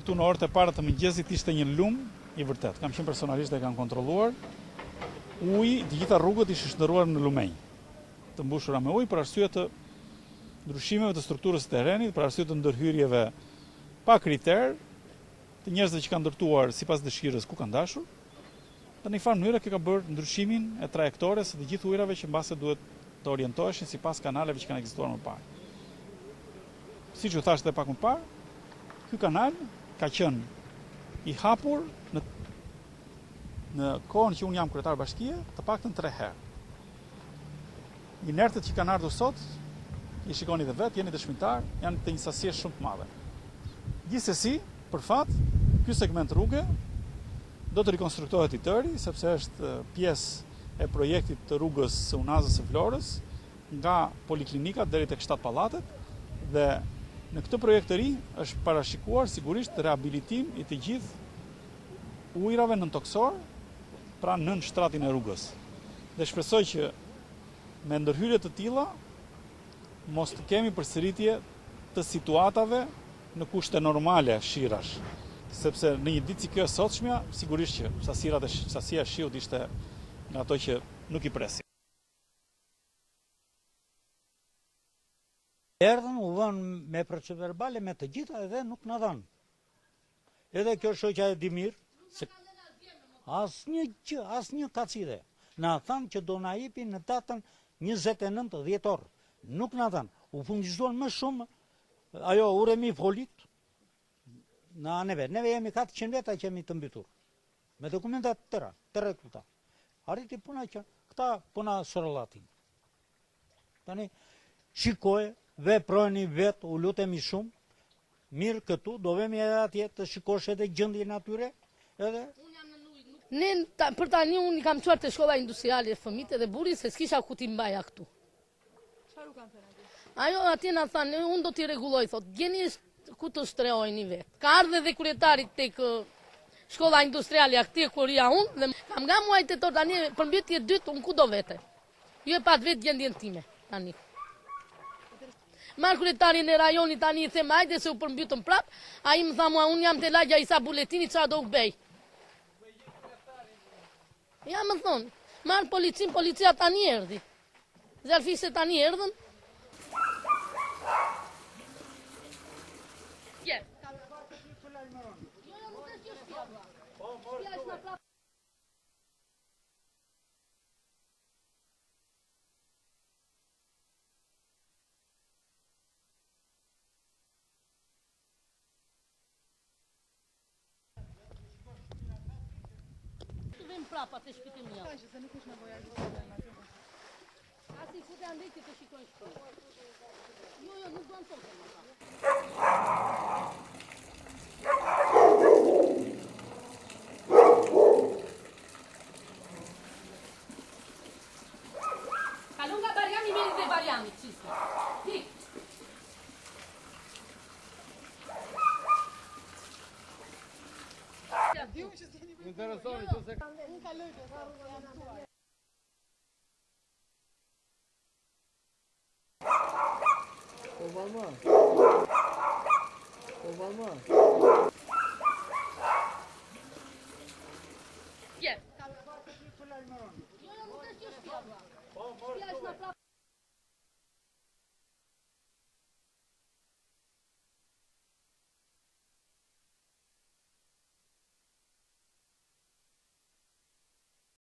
këtu në orët e para të mëngjesit ishte një lum i vërtet. Kam qenë personalisht dhe kanë kontrolluar. Uji, të gjitha rrugët ishte shndërruar në lumenj, të mbushura me ujë për arsye të ndryshimeve të strukturës së terrenit, për arsye të ndërhyrjeve pa kriter, të njerëzve që kanë ndërtuar sipas dëshirës ku kanë dashur. Në një farë mënyrë që ka bërë ndryshimin e trajektores së të gjithë ujrave që mbase duhet të orientoheshin sipas kanaleve që kanë ekzistuar më parë. Siç u thash edhe pak më parë, ky kanal ka qenë i hapur në kohën që unë jam kryetar bashkie, të paktën 3 herë. Inertët që kanë ardhur sot, i shikoni dhe vetë, jeni dëshmitar, janë të një sasie shumë të madhe. Gjithsesi, për fat, ky segment rruge do të rikonstruktohet i tëri, sepse është pjesë e projektit të rrugës së Unazës së Florës, nga poliklinikat deri tek 7 pallatet, dhe në këtë projekt të ri është parashikuar sigurisht rehabilitim i të gjithë ujrave nëntoksor, pra nën shtratin e rrugës. Dhe shpresoj që me ndërhyrje të tilla mos të kemi përsëritje të situatave në kushte normale shirash, sepse në një ditë si kjo e sotshmja, sigurisht që sasia e shiut ishte nga ato që nuk i presim. Erdhën, u vënë me proceverbale me të gjitha edhe nuk na dhanë. Edhe kjo shoqja e di mirë, se asnjë kacide. Na thanë që do na jepin në datën 29 dhjetor. Nuk na dhanë. U furnizzuan më shumë ajo uremi folit në neve. Neve jemi 400 veta që jemi të mbytur. Me dokumentat të tëra, të rregullta. Arriti puna që këta puna sorollatin. Tani shikoj, veproni vetë, u lutemi shumë. Mirë këtu, do vemi edhe atje të shikosh edhe gjendjen atyre, edhe për tani unë i kam çuar te shkolla industriale e fëmijët dhe burrin se s'kisha ku ti mbaja këtu. Çfarë u kanë thënë atje? Ajo atje na thanë, unë do t'i rregulloj, thotë, gjeni ku të shtrehojni vetë. Ka ardhur edhe kryetari tek shkolla industriale atje kur ja unë dhe kam nga muaj tetor tani përmbytje dytë unë ku do vete. Jo e pat vetë gjendjen time tani. Marr kryetarin e rajonit tani i them hajde se u përmbytëm prap, ai më tha mua unë jam te lagja Isa Buletini çfarë do u bëj. Ja më thonë, marë policia tani erdi. Zalfise tani erdhën. Prapa të shpitim një. Ka që se nuk është nevoja gjithë. Asi i fute andej që të shikojnë shpërë. Jo, nuk do në toke. Kalon nga Barjani, meri dhe Barjani, qisë. Ti. Interesoni që se unë kaloj që sa rrugë janë tuaj. O mama. O mama. Je. Jo, nuk është që shpjava. Ja është në prapë.